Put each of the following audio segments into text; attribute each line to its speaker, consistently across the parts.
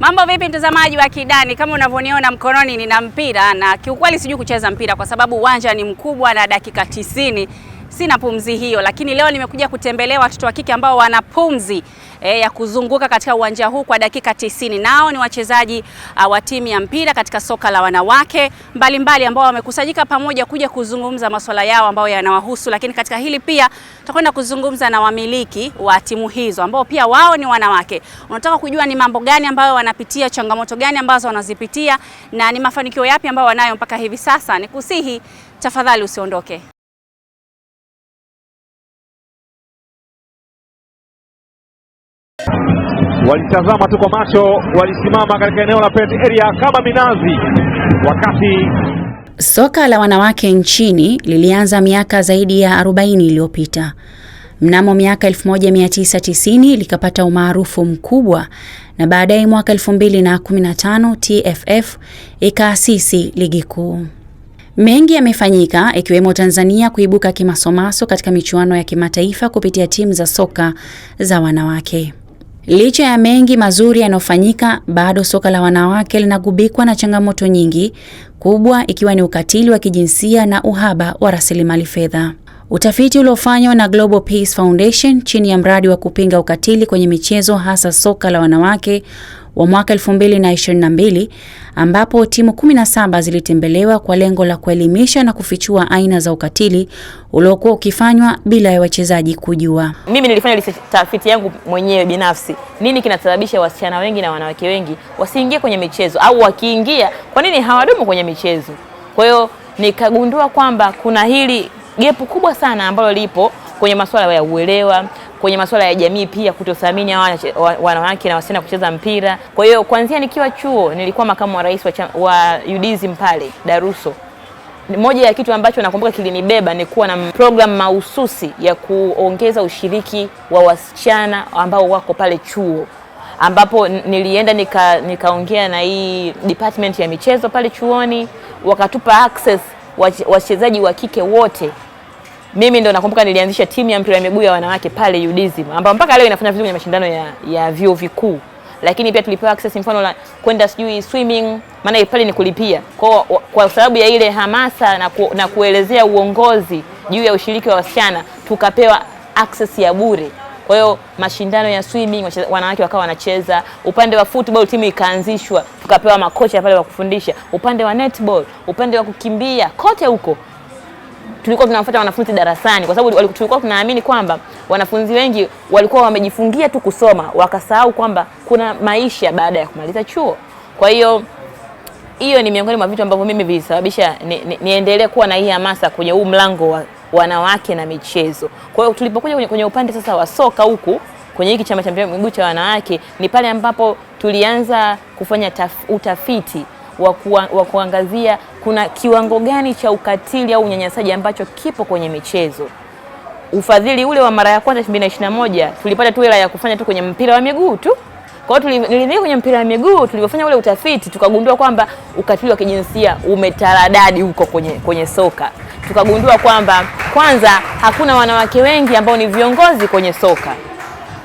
Speaker 1: Mambo vipi mtazamaji wa Kidani? Kama unavyoniona mkononi nina mpira na kiukweli sijui kucheza mpira kwa sababu uwanja ni mkubwa na dakika 90 sina pumzi hiyo, lakini leo nimekuja kutembelea watoto wa kike ambao wana pumzi ya kuzunguka katika uwanja huu kwa dakika 90. Nao ni wachezaji wa timu ya mpira katika soka la wanawake mbalimbali ambao wamekusanyika pamoja kuja kuzungumza masuala yao ambayo yanawahusu, lakini katika hili pia tutakwenda kuzungumza na wamiliki wa timu hizo ambao pia wao ni wanawake. Unataka kujua ni mambo gani ambayo wanapitia, changamoto gani ambazo wanazipitia na ni mafanikio yapi ambayo wanayo mpaka hivi sasa? Nikusihi tafadhali usiondoke.
Speaker 2: Walitazama tu kwa macho, walisimama katika eneo la pet area kama minazi. Wakati
Speaker 3: soka la wanawake nchini lilianza miaka zaidi ya 40 iliyopita. Mnamo miaka 1990 likapata umaarufu mkubwa na baadaye mwaka 2015 TFF ikaasisi ligi kuu. Mengi yamefanyika ikiwemo Tanzania kuibuka kimasomaso katika michuano ya kimataifa kupitia timu za soka za wanawake. Licha ya mengi mazuri yanayofanyika, bado soka la wanawake linagubikwa na changamoto nyingi, kubwa ikiwa ni ukatili wa kijinsia na uhaba wa rasilimali fedha. Utafiti uliofanywa na Global Peace Foundation chini ya mradi wa kupinga ukatili kwenye michezo hasa soka la wanawake wa mwaka 2022 ambapo timu 17 zilitembelewa kwa lengo la kuelimisha na kufichua aina za ukatili uliokuwa ukifanywa bila ya wachezaji kujua.
Speaker 4: Mimi nilifanya tafiti yangu mwenyewe binafsi. Nini kinasababisha wasichana wengi na wanawake wengi wasiingie kwenye michezo, au wakiingia kwa nini hawadumu kwenye michezo? Kwa hiyo nikagundua kwamba kuna hili gepu kubwa sana ambalo lipo kwenye masuala ya uelewa, kwenye masuala ya jamii pia kutothamini wanawake na wasichana kucheza mpira. Kwa hiyo kuanzia nikiwa chuo nilikuwa makamu wa rais wa UDSM pale Daruso. Moja ya kitu ambacho nakumbuka kilinibeba ni kuwa na program mahususi ya kuongeza ushiriki wa wasichana ambao wako pale chuo, ambapo nilienda nikaongea na hii department ya michezo pale chuoni, wakatupa access wachezaji wa kike wote. Mimi ndo nakumbuka nilianzisha timu ya mpira wa miguu ya wanawake pale UDSM, ambapo mpaka leo inafanya vizuri kwenye mashindano ya vyuo vikuu. Lakini pia tulipewa access mfano la kwenda sijui swimming, maana pale ni kulipia. Kwa sababu ya ile hamasa na kuelezea uongozi juu ya ushiriki wa wasichana, tukapewa access ya bure. Kwa hiyo mashindano ya swimming wanawake wakawa wanacheza, upande wa football timu ikaanzishwa, tukapewa makocha pale wa kufundisha, upande wa netball, upande wa kukimbia, kote huko tulikuwa tunawafuata wanafunzi darasani, kwa sababu tulikuwa tunaamini kwamba wanafunzi wengi walikuwa wamejifungia tu kusoma, wakasahau kwamba kuna maisha baada ya kumaliza chuo. Kwa hiyo ni miongoni mwa vitu ambavyo mimi vilisababisha niendelee kuwa na hii hamasa kwenye huu mlango wa wanawake na michezo. Kwa hiyo tulipokuja kwenye upande sasa wa soka huku kwenye hiki chama cha mpira wa miguu cha wanawake, ni pale ambapo tulianza kufanya utafiti wa kuangazia kuna kiwango gani cha ukatili au unyanyasaji ambacho kipo kwenye michezo. Ufadhili ule wa mara ya kwanza 2021 tulipata tu hela ya kufanya tu kwenye mpira wa miguu tu. Kwa hiyo nilidhani kwenye mpira wa miguu tulipofanya ule utafiti tukagundua kwamba ukatili wa kijinsia umetaradadi huko kwenye soka. Tukagundua kwamba kwanza hakuna wanawake wengi ambao ni viongozi kwenye soka.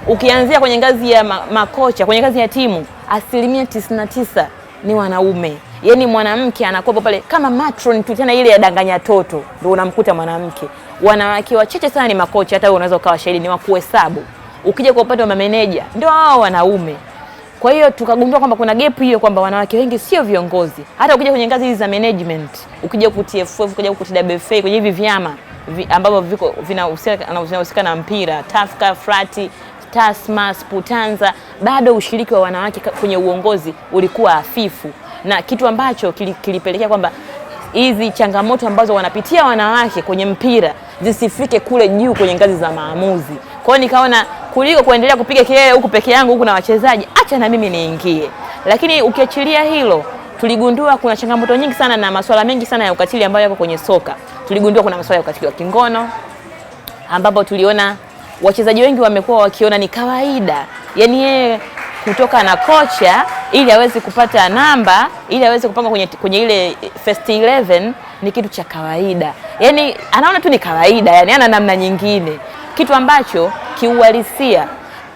Speaker 4: Ukianzia kwenye ngazi ya makocha, kwenye ngazi ya timu, 99% ni wanaume. Yaani mwanamke anakuwa pale kama matron tu, tena ile ya danganya toto ndio unamkuta mwanamke. Wanawake wachache sana ni makocha, hata wewe unaweza ukawa shahidi ni wa kuhesabu. Ukija kwa upande wa mameneja ndio hao wanaume. Kwa hiyo tukagundua kwamba kuna gap hiyo, kwamba wanawake wengi sio viongozi. Hata ukija kwenye ngazi hizi za management, ukija ku TFF, ukija ku TWFA, kwenye hivi vyama ambavyo vinahusika na mpira, Tafka, Frati, Tasma, Sputanza, bado ushiriki wa wanawake kwenye uongozi ulikuwa hafifu, na kitu ambacho kilipelekea kwamba hizi changamoto ambazo wanapitia wanawake kwenye mpira zisifike kule juu kwenye ngazi za maamuzi. Kwa hiyo nikaona kuliko kuendelea kupiga kelele huku peke yangu huku na wachezaji, acha na mimi niingie. Lakini ukiachilia hilo, tuligundua kuna changamoto nyingi sana na masuala mengi sana ya ukatili ambayo yako kwenye soka. Tuligundua kuna masuala ya ukatili wa kingono, ambapo tuliona wachezaji wengi wamekuwa wakiona ni kawaida. Yaani yeye kutoka na kocha ili aweze kupata namba, ili aweze kupanga kwenye ile first 11 ni kitu cha kawaida. Yaani anaona tu ni kawaida, yani ana namna nyingine. Kitu ambacho kiuhalisia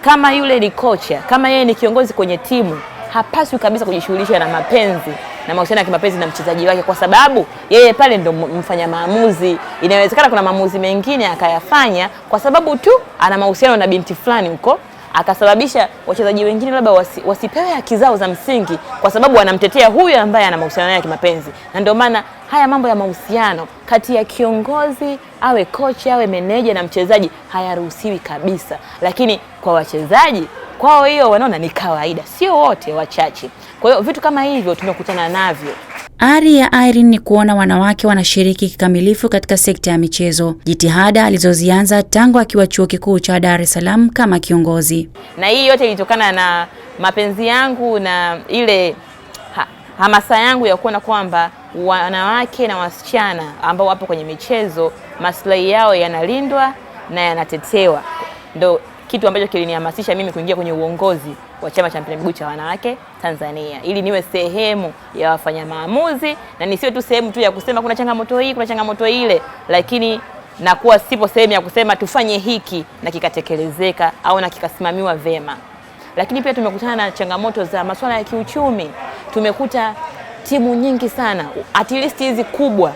Speaker 4: kama yule ni kocha, kama yeye ni kiongozi kwenye timu, hapaswi kabisa kujishughulisha na mapenzi na mahusiano ya kimapenzi na mchezaji wake, kwa sababu yeye pale ndo mfanya maamuzi. Inawezekana kuna maamuzi mengine akayafanya kwa sababu tu ana mahusiano na binti fulani huko, akasababisha wachezaji wengine labda wasipewe haki zao za msingi kwa sababu wanamtetea huyu ambaye ana mahusiano ya kimapenzi. Na ndio maana haya mambo ya mahusiano kati ya kiongozi, awe kocha, awe meneja na mchezaji hayaruhusiwi kabisa. Lakini kwa wachezaji, kwao hiyo wanaona ni kawaida, sio wote, wachache. Kwa hiyo vitu kama hivyo tumekutana navyo.
Speaker 3: Ari ya Irene ni kuona wanawake wanashiriki kikamilifu katika sekta ya michezo, jitihada alizozianza tangu akiwa chuo kikuu cha Dar es Salaam kama kiongozi.
Speaker 4: Na hii yote ilitokana na mapenzi yangu na ile hamasa yangu ya kuona kwamba wanawake na wasichana ambao wapo kwenye michezo maslahi yao yanalindwa na yanatetewa. Ndio kitu ambacho kilinihamasisha mimi kuingia kwenye uongozi wa chama cha mpira miguu cha wanawake Tanzania, ili niwe sehemu ya wafanya maamuzi na nisiwe tu sehemu tu ya kusema kuna changamoto hii, kuna changamoto ile, lakini nakuwa sipo sehemu ya kusema tufanye hiki na kikatekelezeka au na kikasimamiwa vema. Lakini pia tumekutana na changamoto za masuala ya kiuchumi. Tumekuta timu nyingi sana, at least hizi kubwa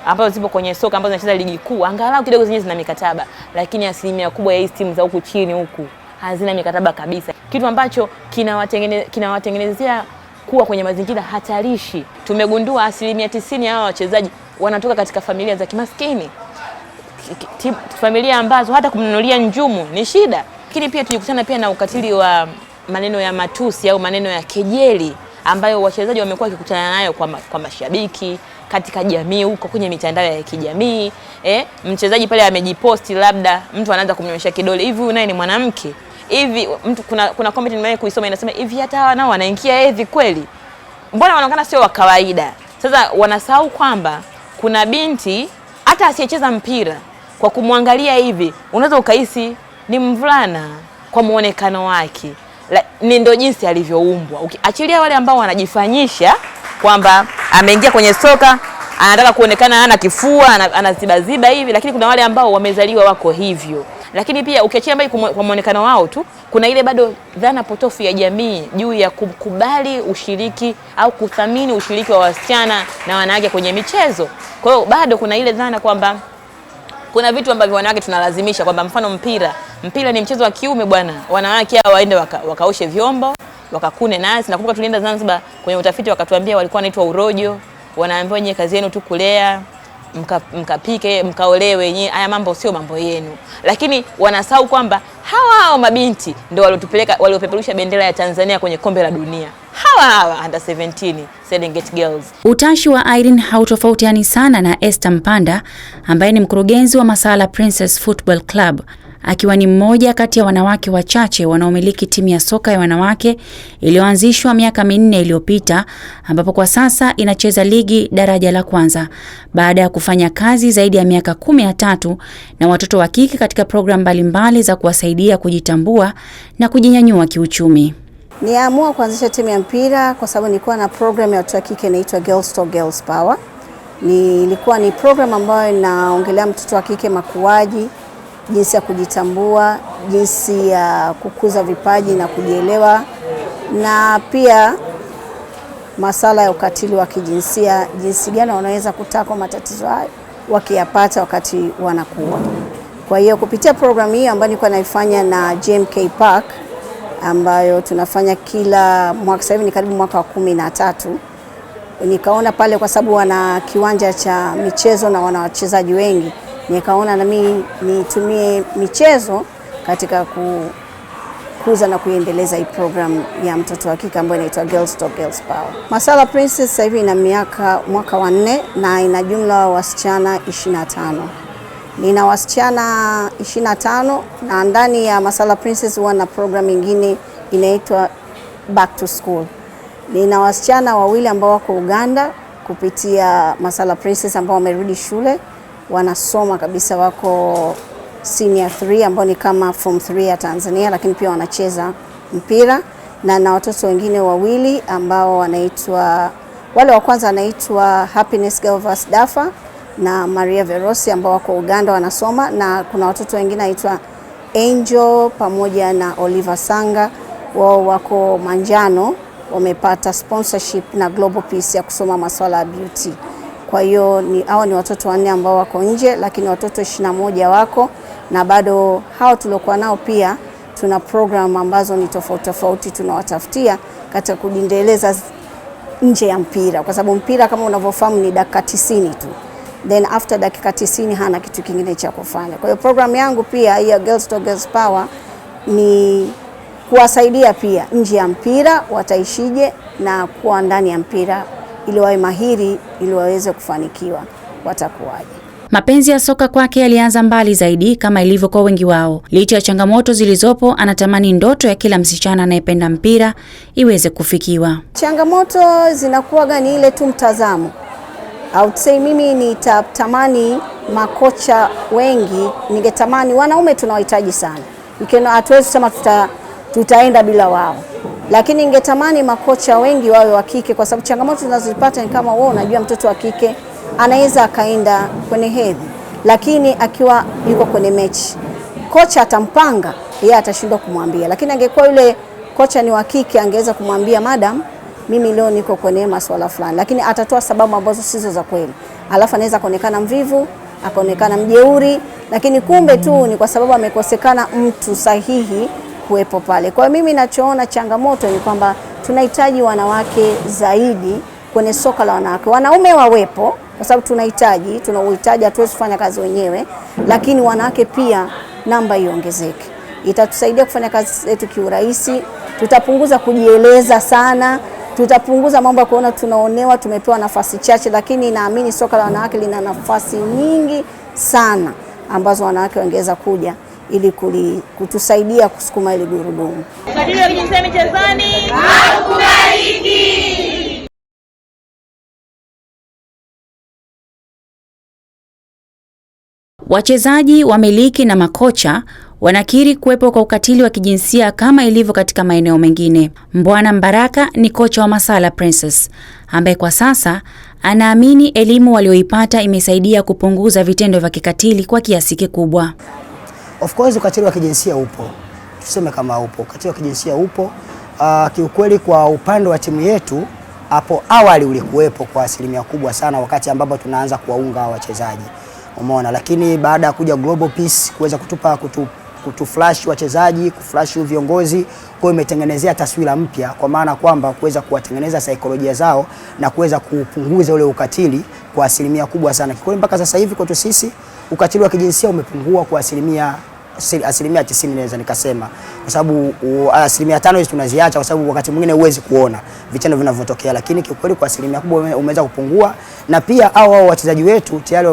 Speaker 4: ambazo zipo kwenye soka ambazo zinacheza ligi kuu, angalau kidogo zenyewe zina mikataba, lakini asilimia kubwa ya hizi timu za huku chini huku hazina mikataba kabisa, kitu ambacho kinawatengenezea kuwa kwenye mazingira hatarishi. Tumegundua asilimia 90 ya hao wachezaji wanatoka katika familia za kimaskini, familia ambazo hata kumnunulia njumu ni shida. Lakini pia tulikutana pia na ukatili wa maneno ya matusi au maneno ya kejeli ambayo wachezaji wamekuwa wakikutana nayo kwa mashabiki katika jamii huko kwenye mitandao ya kijamii. Mchezaji pale amejiposti, labda mtu anaanza kumnyosha kidole, hivi huyu naye ni mwanamke? Hivi mtu kuna comment nimewahi kuisoma inasema hivi hata hawa nao wanaingia hedhi kweli? Mbona wanaonekana sio wa kawaida? Sasa wanasahau kwamba kuna binti hata asiyecheza mpira, kwa kumwangalia hivi unaweza ukahisi ni mvulana kwa muonekano wake. Ni ndo jinsi alivyoumbwa. Ukiachilia wale ambao wanajifanyisha kwamba ameingia kwenye soka anataka kuonekana ana kifua, anazibaziba hivi, lakini kuna wale ambao wamezaliwa wako hivyo. Lakini pia ukiachia mbali kwa muonekano wao tu, kuna ile bado dhana potofu ya jamii juu ya kukubali ushiriki au kuthamini ushiriki wa wasichana na wanawake kwenye michezo. Kwa hiyo bado kuna ile dhana kwamba kuna vitu ambavyo wanawake tunalazimisha, kwamba mfano mpira ni mchezo wa kiume bwana, wanawake hao waende wakaoshe vyombo, wakakune nazi. Nakumbuka tulienda Zanzibar kwenye utafiti, wakatuambia walikuwa wanaitwa urojo, wanaambiwa nyie kazi yenu tu kulea, mkapike, mkaolewe, wenyewe haya mambo sio mambo yenu. Lakini wanasahau kwamba hao mabinti ndio waliopeperusha bendera ya Tanzania kwenye kombe la dunia. Hawa under 17 Serengeti Girls.
Speaker 3: Utashi wa Irene hautofautiani sana na Esther Mpanda ambaye ni mkurugenzi wa Masala Princess Football Club, akiwa ni mmoja kati ya wanawake wachache wanaomiliki timu ya soka ya wanawake iliyoanzishwa miaka 4 iliyopita, ambapo kwa sasa inacheza ligi daraja la kwanza baada ya kufanya kazi zaidi ya miaka 13 na watoto wa kike katika programu mbalimbali za kuwasaidia kujitambua na kujinyanyua kiuchumi.
Speaker 5: Niamua kuanzisha timu ya mpira kwa sababu nilikuwa na program ya watoto wa kike inaitwa Girls Talk Girls Power. Ilikuwa ni program ambayo inaongelea mtoto wa kike makuaji, jinsi ya kujitambua, jinsi ya kukuza vipaji na kujielewa, na pia masala ya ukatili wa kijinsia, jinsi gani wanaweza kutako matatizo hayo wakiyapata wakati wanakuwa. Kwa hiyo kupitia program hii ambayo nilikuwa naifanya na JMK Park, ambayo tunafanya kila mwaka, sasa hivi ni karibu mwaka wa 13, nikaona pale kwa sababu wana kiwanja cha michezo na wana wachezaji wengi, nikaona na mimi nitumie michezo katika kukuza na kuendeleza hii program ya mtoto wa kike ambayo inaitwa Girls Talk Girls Power. Masala Princess sasa hivi ina mwaka wa 4 na ina jumla wasichana 25. Nina wasichana 25 na ndani ya Masala Princess wana program nyingine inaitwa Back to School. Nina wasichana wawili ambao wako Uganda kupitia Masala Princess ambao wamerudi shule, wanasoma kabisa, wako senior 3 ambao ni kama form 3 ya Tanzania, lakini pia wanacheza mpira. Na watoto wengine wawili ambao wanaitwa, wale wa kwanza anaitwa Happiness Galvas Dafa na Maria Verosi ambao wako Uganda wanasoma, na kuna watoto wengine anaitwa Angel pamoja na Oliver Sanga, wao wako Manjano wamepata sponsorship na Global Peace ya kusoma masuala ya beauty. Kwa hiyo hao ni watoto 4 ambao wako nje, lakini watoto 21 wako, na bado hao tuliokuwa nao pia tuna program ambazo ni tofauti tofauti tunawatafutia katika kujiendeleza nje ya mpira, kwa sababu mpira kama unavyofahamu ni dakika 90 tu, then after dakika 90 hana kitu kingine cha kufanya. Kwa hiyo program yangu pia ya Girls to Girls Power ni kuwasaidia pia nje ya mpira wataishije na kuwa ndani ya mpira, ili wawe mahiri, ili waweze kufanikiwa watakuwaje.
Speaker 3: Mapenzi ya soka kwake yalianza mbali zaidi kama ilivyo kwa wengi wao. Licha ya changamoto zilizopo, anatamani ndoto ya kila msichana anayependa mpira iweze kufikiwa.
Speaker 5: Changamoto zinakuwa gani? Ile tu mtazamo. I would say mimi nitatamani makocha wengi, ningetamani wanaume tunawahitaji sana. Hatuwezi kusema tutaenda bila wao. Lakini ningetamani makocha wengi wawe wa kike, kwa sababu changamoto tunazozipata ni kama wewe unajua mtoto wa kike anaweza akaenda kwenye hedhi, lakini akiwa yuko kwenye mechi kocha atampanga, yeye atashindwa kumwambia. Lakini angekuwa yule kocha ni wa kike, angeweza kumwambia madam, mimi leo niko kwenye masuala fulani, lakini atatoa sababu ambazo sizo za kweli. Alafu anaweza kuonekana mvivu, akaonekana mjeuri, lakini kumbe tu ni kwa sababu amekosekana mtu sahihi kuwepo pale. Kwa hiyo mimi ninachoona changamoto ni kwamba tunahitaji wanawake zaidi kwenye soka la wanawake. Wanaume wawepo kwa sababu tunauhitaji, hatuwezi kufanya kazi wenyewe, lakini wanawake pia namba iongezeke. Itatusaidia kufanya kazi zetu kiurahisi, tutapunguza kujieleza sana, tutapunguza mambo ya kuona tunaonewa, tumepewa nafasi chache, lakini naamini soka la wanawake lina nafasi nyingi sana ambazo wanawake wangeweza kuja ili kutusaidia kusukuma ile gurudumu.
Speaker 4: Kadiri ya kijinsia michezoni hakubaliki.
Speaker 3: Wachezaji, wamiliki na makocha wanakiri kuwepo kwa ukatili wa kijinsia kama ilivyo katika maeneo mengine. Mbwana Mbaraka ni kocha wa Masala Princess ambaye kwa sasa anaamini elimu walioipata imesaidia kupunguza vitendo vya kikatili kwa kiasi kikubwa.
Speaker 6: Of course ukatili wa kijinsia upo. Tuseme kama upo. Ukatili wa kijinsia upo. Kiukweli kwa upande wa timu yetu hapo awali ulikuwepo kwa asilimia kubwa sana wakati ambapo tunaanza kuwaunga wachezaji. Umeona, lakini baada ya kuja Global Peace kuweza kutuflash wachezaji, kuflash viongozi, kwa imetengenezea taswira mpya, kwa maana kwamba kuweza kuwatengeneza saikolojia zao na kuweza kupunguza ule ukatili kwa asilimia kubwa sana. Kwa mpaka sasa hivi kwetu sisi ukatili wa kijinsia umepungua kwa asilimia 90 naweza nikasema, kwa sababu asilimia 5 hizo tunaziacha kwa sababu wakati mwingine huwezi kuona vitendo vinavyotokea, lakini kiukweli kwa asilimia kubwa umeweza kupungua. Na pia hao wachezaji wetu tayari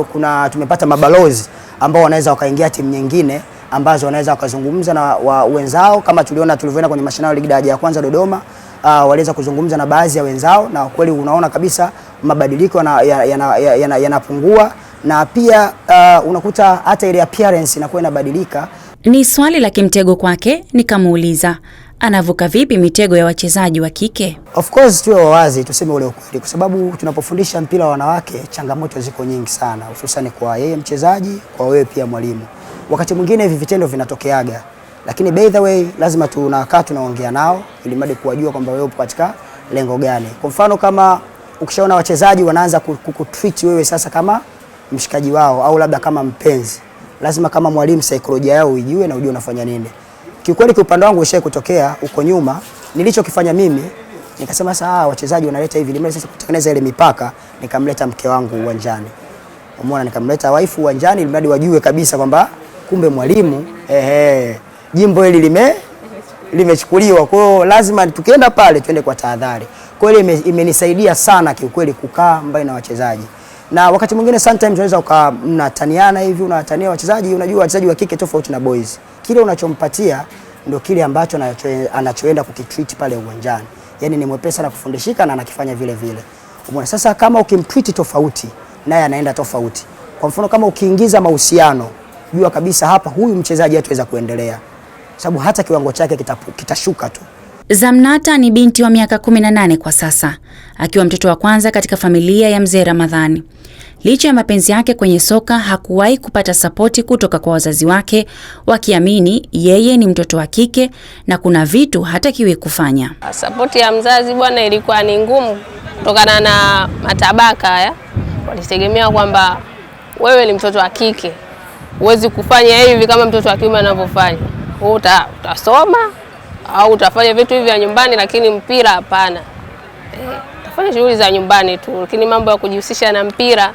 Speaker 6: tumepata mabalozi ambao wanaweza wakaingia timu nyingine ambazo wanaweza wakazungumza na wenzao, kama tulivyoona kwenye mashindano ya ligi daraja ya kwanza Dodoma, waliweza kuzungumza na baadhi ya wenzao, na kweli unaona kabisa mabadiliko yanapungua, na pia unakuta hata ile appearance inakuwa inabadilika.
Speaker 3: Ni swali la kimtego kwake, nikamuuliza anavuka vipi mitego ya wachezaji wa kike.
Speaker 6: Of course tuwe wawazi, tuseme ule ukweli, kwa sababu tunapofundisha mpira wa wanawake changamoto ziko nyingi sana, hususan kwa yeye mchezaji, kwa wewe pia mwalimu. Wakati mwingine hivi vitendo vinatokeaga, lakini by the way lazima tunaongea nao ili mradi kuwajua kwamba wewe upo katika lengo gani. Kwa mfano kama ukishaona wachezaji wanaanza kukutreat wewe sasa kama mshikaji wao au labda kama mpenzi, lazima kama mwalimu saikolojia yao uijue na ujue unafanya nini. Kiukweli kwa upande wangu ishaye kutokea huko nyuma, nilichokifanya mimi nikasema sasa wachezaji wanaleta hivi, mimi sasa kutengeneza ile mipaka, nikamleta mke wangu uwanjani. Umeona, nikamleta wife uwanjani ili mradi wajue kabisa kwamba kumbe mwalimu jimbo hili limechukuliwa. Kwa hiyo lazima tukienda pale tuende kwa tahadhari. Kwa hiyo imenisaidia sana kiukweli kukaa mbali na wachezaji. Na wakati mwingine sometimes unaweza mnataniana hivi, unatania wachezaji, unajua wachezaji wa kike tofauti na boys. Kile unachompatia ndio kile ambacho anachoenda kukitreat pale uwanjani. Yaani ni mwepesa na kufundishika na anakifanya vile vile. Umeona, sasa kama ukimtreat tofauti naye anaenda tofauti. Kwa mfano kama ukiingiza mahusiano, jua kabisa hapa huyu mchezaji hataweza kuendelea, sababu hata kiwango chake kitashuka tu.
Speaker 3: Zamnata ni binti wa miaka 18 kwa sasa, akiwa mtoto wa kwanza katika familia ya mzee Ramadhani. Licha ya mapenzi yake kwenye soka, hakuwahi kupata sapoti kutoka kwa wazazi wake, wakiamini yeye ni mtoto wa kike na kuna vitu hatakiwi kufanya.
Speaker 7: Sapoti ya mzazi bwana ilikuwa ni ngumu kutokana na matabaka haya. Walitegemea kwamba wewe ni mtoto wa kike, huwezi kufanya hivi kama mtoto wa kiume anavyofanya. Utasoma au utafanya vitu hivi vya nyumbani, lakini mpira hapana. Utafanya shughuli za nyumbani tu, lakini mambo ya kujihusisha na mpira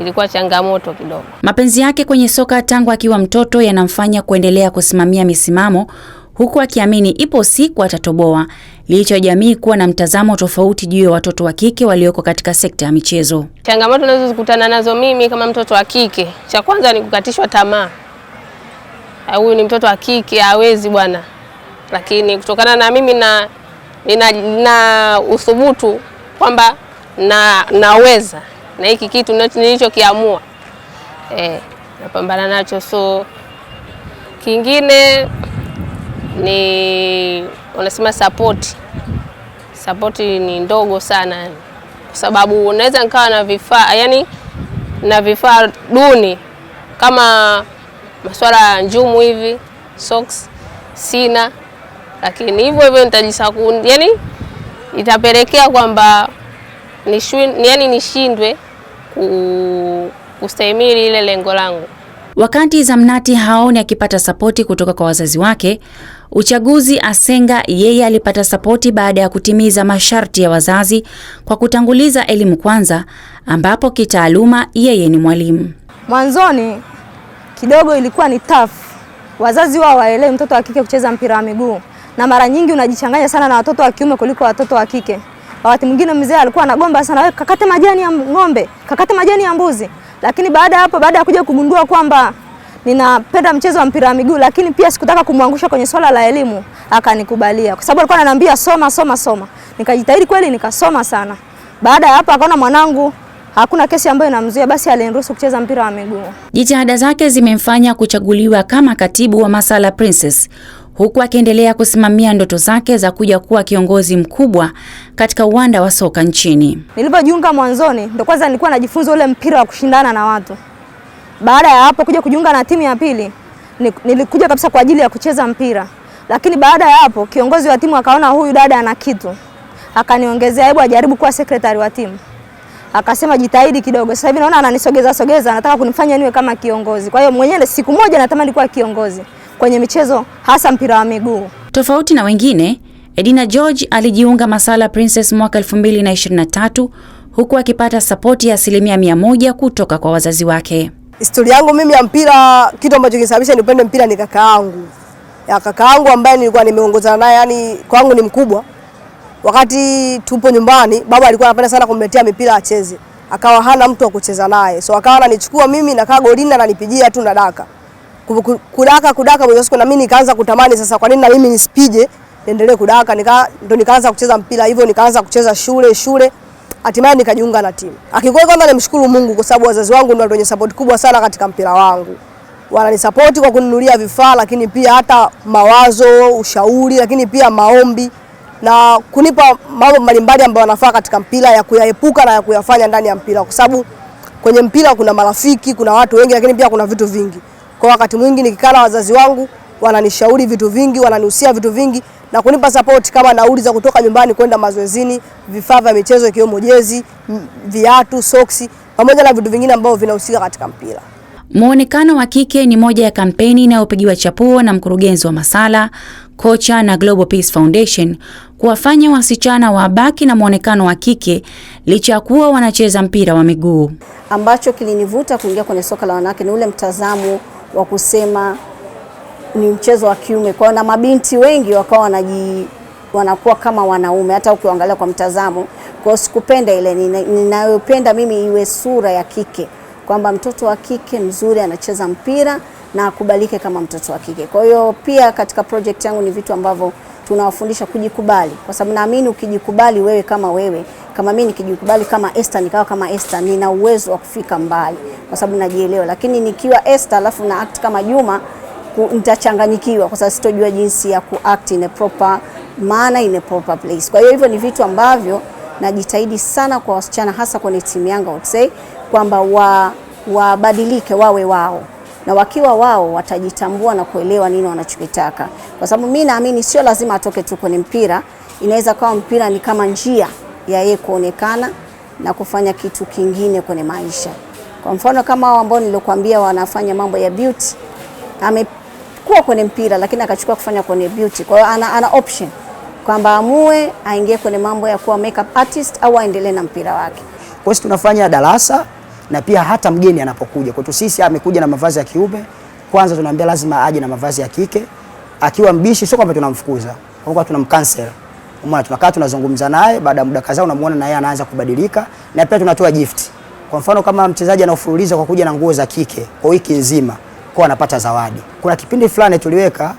Speaker 7: ilikuwa changamoto kidogo.
Speaker 3: Mapenzi yake kwenye soka tangu akiwa mtoto yanamfanya kuendelea kusimamia misimamo, huku akiamini ipo siku atatoboa, licha ya jamii kuwa na mtazamo tofauti juu ya watoto wa kike walioko katika sekta ya michezo.
Speaker 7: Changamoto ninazokutana nazo mimi kama mtoto wa kike, cha kwanza ni kukatishwa tamaa. Huyu ni mtoto wa kike, hawezi bwana. Lakini kutokana na mimi na uthubutu kwamba naweza na hiki kitu nilichokiamua, napambana nacho. So kingine ni unasema support ni ndogo sana, kwa sababu unaweza nikawa na vifaa, yani na vifaa duni kama masuala ya njumu hivi, socks sina, lakini hivyo yani itapelekea kwamba nishindwe kustahimili ile lengo langu.
Speaker 3: Wakati Zamnati haoni akipata sapoti kutoka kwa wazazi wake, uchaguzi Asenga yeye alipata sapoti baada ya kutimiza masharti ya wazazi kwa kutanguliza elimu kwanza, ambapo kitaaluma yeye ni mwalimu.
Speaker 8: Mwanzoni kidogo ilikuwa ni tough. Wazazi wao waelewe mtoto wa kike kucheza mpira wa miguu, na mara nyingi unajichanganya sana na watoto wa kiume kuliko watoto wa kike. Wakati mwingine mzee alikuwa anagomba sana, wewe kakate majani ya ng'ombe, kakate majani ya mbuzi. Lakini baada ya kuja kugundua kwamba ninapenda mchezo wa mpira wa miguu, lakini pia sikutaka kumwangusha kwenye swala la elimu, akanikubalia. Kwa sababu alikuwa ananiambia soma. Nikajitahidi kweli, nikasoma sana. Baada ya hapo akaona mwanangu hakuna kesi ambayo inamzuia, basi aliniruhusu kucheza mpira wa miguu.
Speaker 3: Jitihada zake zimemfanya kuchaguliwa kama katibu wa Masala Princess, huku akiendelea kusimamia ndoto zake za kuja kuwa kiongozi mkubwa katika uwanda wa soka nchini.
Speaker 8: Nilipojiunga mwanzoni ndo kwanza nilikuwa najifunza ule mpira wa kushindana na watu. Baada ya hapo kuja kujiunga na timu ya pili, nilikuja kabisa kwa ajili ya kucheza mpira. Lakini baada ya hapo kiongozi wa timu akaona huyu dada ana kitu, akaniongezea hebu ajaribu kuwa secretary wa timu. Akasema jitahidi kidogo. Sasa hivi naona ananisogeza, anataka kunifanya niwe kama kiongozi. Kwa hiyo mwenyewe siku moja natamani kuwa kiongozi kwenye michezo, hasa mpira wa miguu.
Speaker 3: Tofauti na wengine, Edina George alijiunga Masala Princess mwaka 2023 huku akipata sapoti ya 100% kutoka kwa wazazi wake.
Speaker 9: Historia yangu mimi ya mpira, kitu ambacho kilisababisha nipende mpira ni kakaangu. Kakaangu ambaye nilikuwa nimeongozana naye, yani kwangu ni mkubwa. Wakati tupo nyumbani, baba alikuwa anapenda sana kumletea mipira acheze. Akawa hana mtu wa kucheza naye. So akawa ananichukua mimi na kaa golini na ananipigia tu na daka. Kudaka mwisho siku na mimi nikaanza kutamani sasa kwa nini na mimi nisipige niendelee kudaka, ndo nikaanza kucheza mpira hivyo, nikaanza kucheza shule hatimaye nikajiunga na timu. Akikuwa kwanza nimshukuru Mungu kwa sababu wazazi wangu ndio wenye support kubwa sana katika mpira wangu. Wananisupport kwa kuninunulia vifaa, lakini pia hata mawazo, ushauri, lakini pia maombi na kunipa mambo mbalimbali ambayo wanafaa katika mpira ya kuyaepuka na ya kuyafanya ndani ya mpira, kwa sababu kwenye mpira kuna marafiki, kuna watu wengi, lakini pia kuna vitu vingi. Kwa wakati mwingi nikikaa na wazazi wangu wananishauri vitu vingi, wananihusia vitu vingi na kunipa support kama nauli za kutoka nyumbani kwenda mazoezini, vifaa vya michezo ikiwemo jezi, viatu, soksi pamoja na vitu vingine ambavyo vinahusika katika mpira.
Speaker 3: Muonekano wa kike ni moja ya kampeni inayopigiwa chapuo na mkurugenzi wa Masala, kocha na Global Peace Foundation kuwafanya wasichana wabaki na muonekano wa kike licha ya kuwa wanacheza mpira wa miguu.
Speaker 5: Ambacho kilinivuta kuingia kwenye soka la wanawake ni ule mtazamo wa kusema ni mchezo wa kiume. Kwa na mabinti wengi wakawa wanakuwa kama wanaume hata ukiangalia kwa mtazamo. Kwa sikupenda ile, ninayopenda mimi iwe sura ya kike, kwamba mtoto wa kike mzuri anacheza mpira na akubalike kama mtoto wa kike. Kwa hiyo pia katika project yangu ni vitu ambavyo tunawafundisha kujikubali, kwa sababu naamini ukijikubali wewe, kama mimi nikijikubali kama Esther, nikawa kama Esther, nina uwezo wa kufika mbali kwa sababu najielewa. Lakini nikiwa Esther alafu na act kama Juma, nitachanganyikiwa kwa sababu sitojua jinsi ya kuact in a proper maana in a proper place. Kwa hiyo hivyo ni vitu ambavyo najitahidi sana kwa wasichana, hasa kwenye timu yangu, I would say kwamba wabadilike, wawe wao, na wakiwa wao watajitambua na kuelewa nini wanachokitaka, kwa sababu mimi naamini sio lazima atoke tu kwenye mpira. Inaweza kuwa mpira ni kama njia ya yeye kuonekana na kufanya kitu kingine kwenye maisha. Kwa mfano kama hao ambao nilikwambia wanafanya mambo ya beauty, amekuwa kwenye mpira lakini akachukua kufanya kwenye beauty. Kwa hiyo ana option kwamba amue aingie kwenye mambo ya kuwa makeup artist au aendelee na mpira wake.
Speaker 6: Kwa hiyo tunafanya darasa, na pia hata mgeni anapokuja kwetu sisi amekuja na mavazi ya kiume, kwanza tunaambia lazima aje na mavazi ya kike. Akiwa mbishi sio kwamba tunamfukuza, kwa hiyo tunamcancel. Umeona, tunakaa tunazungumza naye, baada ya muda kadhaa unamuona na yeye anaanza kubadilika, na pia tunatoa gift. Kwa mfano kama mchezaji anafululiza kwa kuja na nguo za kike kwa wiki nzima, kwa anapata zawadi. Kuna kipindi fulani tuliweka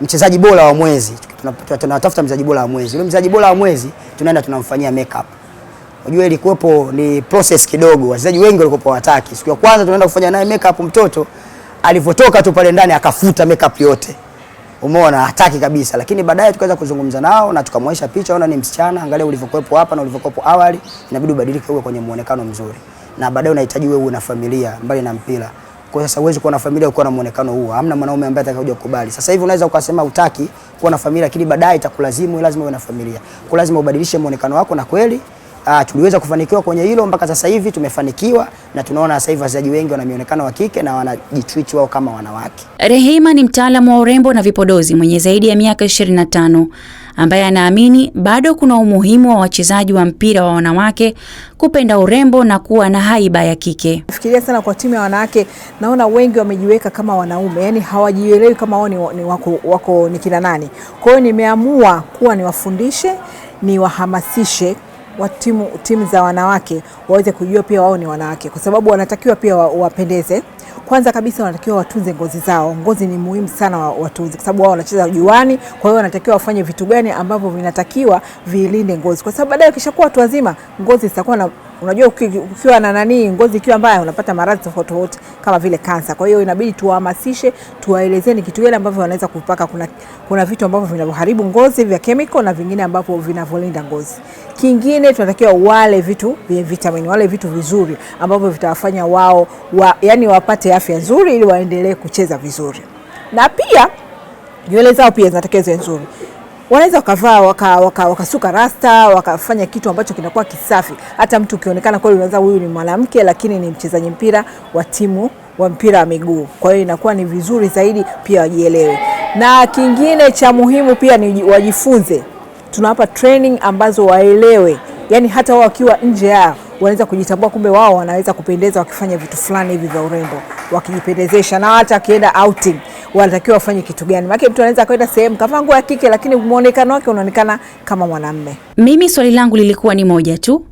Speaker 6: mchezaji bora wa mwezi, tunatafuta mchezaji bora wa mwezi. Yule mchezaji bora wa mwezi tunaenda tunamfanyia makeup. Unajua ilikuwepo ni process kidogo, wachezaji wengi walikuwa hawataki. Siku ya kwanza tunaenda kufanya naye makeup, mtoto alivotoka tu pale ndani akafuta makeup yote. Umeona, hataki kabisa, lakini baadaye tukaweza kuzungumza nao na tukamwonyesha picha, ona ni msichana, angalia ulivyokuepo hapa na ulivyokuepo awali, inabidi ubadilike uwe kwenye muonekano mzuri. Na baadaye unahitaji wewe uwe na familia mbali na mpira. Kwa sasa huwezi kuwa na familia ukiwa na muonekano huo. Hamna mwanaume ambaye atakayokuja kukubali. Sasa hivi unaweza ukasema utaki kuwa na familia, lakini baadaye itakulazimu lazima uwe na familia. Kwa lazima ubadilishe muonekano wako, na kweli tuliweza kufanikiwa kwenye hilo. Mpaka sasa hivi tumefanikiwa na tunaona sasa hivi wachezaji wengi wana muonekano wa kike na wanajitreat wao kama wanawake.
Speaker 3: Rehema ni mtaalamu wa urembo na vipodozi mwenye zaidi ya miaka 25 ambaye anaamini bado kuna umuhimu wa wachezaji wa mpira wa wanawake kupenda urembo na kuwa na haiba ya kike.
Speaker 10: Fikiria sana kwa timu ya wanawake, naona wengi wamejiweka kama wanaume, yani hawajielewi kama wao ni wako ni kina nani. Kwa hiyo nimeamua kuwa niwafundishe, niwahamasishe wa timu za wanawake waweze kujua pia wao ni wanawake, kwa sababu wanatakiwa pia wapendeze. Kwanza kabisa wanatakiwa watunze ngozi zao. Ngozi ni muhimu sana watunze, kwa sababu wao wanacheza juani. Kwa hiyo wanatakiwa wafanye vitu gani ambavyo vinatakiwa vilinde ngozi, kwa sababu baadaye ukishakuwa watu wazima ngozi zitakuwa na, unajua ukiwa na ngozi ikiwa mbaya unapata maradhi tofauti kama vile kansa. Kwa hiyo inabidi tuwahamasishe, tuwaelezeni kitu gani ambavyo wanaweza kupaka. Kuna vitu ambavyo vinaharibu ngozi vya chemical na vingine ambavyo vinavolinda ngozi. Kingine tunatakiwa wale vitu vya vitamini, wale vitu vizuri ambavyo vitawafanya wao yani wapate afya nzuri ili waendelee kucheza vizuri. Na pia nywele zao pia zinatakiwa ziwe nzuri. Wanaweza wakavaa wakasuka rasta, wakafanya kitu ambacho kinakuwa kisafi. Hata mtu ukionekana kweli unaweza huyu ni mwanamke lakini ni mchezaji mpira wa timu wa mpira wa miguu. Kwa hiyo inakuwa ni vizuri zaidi pia wajielewe. Na kingine cha muhimu pia ni wajifunze. Tunawapa training ambazo waelewe. Yani hata wao wakiwa nje yao wanaweza kujitambua, kumbe wao wanaweza kupendeza wakifanya vitu fulani hivi vya urembo, wakijipendezesha. Na hata akienda outing wanatakiwa wafanye kitu gani. Maana mtu anaweza kwenda sehemu kavaa nguo ya kike lakini muonekano wake unaonekana kama mwanamume.
Speaker 3: Mimi swali langu lilikuwa ni moja tu.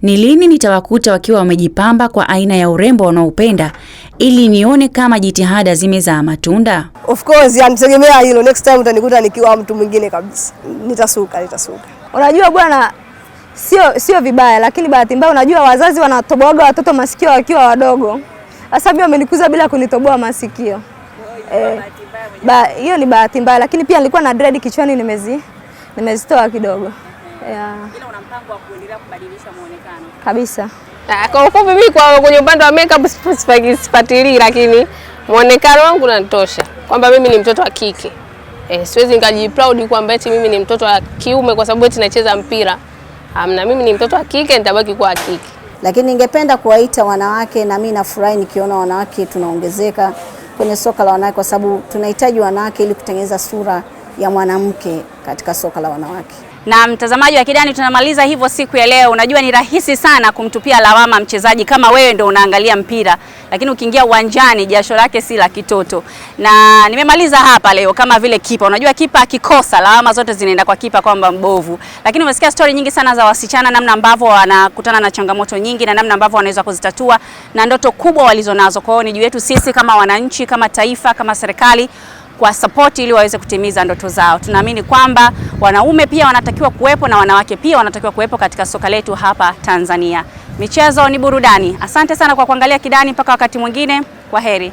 Speaker 3: Ni lini nitawakuta wakiwa wamejipamba kwa aina ya urembo wanaopenda ili nione kama jitihada zimezaa matunda?
Speaker 9: Of course, yanitegemea hilo. Next time utanikuta nikiwa mtu mwingine kabisa. Nitasuka.
Speaker 8: Unajua bwana, sio vibaya, lakini bahati mbaya unajua wazazi wanatoboaga watoto masikio wakiwa wadogo. Sasa mimi wamenikuza bila kunitoboa masikio. Hiyo ni bahati mbaya, lakini pia nilikuwa na dread kichwani nimezitoa kidogo.
Speaker 1: Ila una mpango wa kuendelea kubadilisha muonekano?
Speaker 8: Kabisa.
Speaker 7: Kwa ufupi mimi kwenye upande wa makeup sifuatilii, lakini muonekano wangu unanitosha kwamba mimi ni mtoto wa kike. Siwezi nikajiproud kwamba eti mimi ni mtoto wa kiume kwa sababu eti nacheza mpira. Hamna, mimi ni mtoto wa kike, nitabaki kuwa kike.
Speaker 5: Lakini ningependa kuwaita wanawake, na mimi nafurahi nikiona wanawake tunaongezeka kwenye soka la wanawake, kwa sababu tunahitaji wanawake ili kutengeneza sura ya mwanamke katika soka la wanawake.
Speaker 1: Na mtazamaji wa Kidani, tunamaliza hivyo siku ya leo. Unajua ni rahisi sana kumtupia lawama mchezaji kama wewe ndio unaangalia mpira, lakini ukiingia uwanjani jasho lake si la kitoto. Na nimemaliza hapa leo kama vile kipa. Unajua kipa akikosa lawama zote zinaenda kwa kipa kwamba mbovu. Lakini umesikia story nyingi sana za wasichana, namna ambavyo wanakutana na changamoto nyingi na namna ambavyo wanaweza kuzitatua na ndoto kubwa walizonazo. Kwa hiyo ni juu yetu sisi kama wananchi, kama taifa, kama serikali kwa support ili waweze kutimiza ndoto zao. Tunaamini kwamba wanaume pia wanatakiwa kuwepo na wanawake pia wanatakiwa kuwepo katika soka letu hapa Tanzania. Michezo ni burudani. Asante sana kwa kuangalia Kidani, mpaka wakati mwingine. Kwaheri.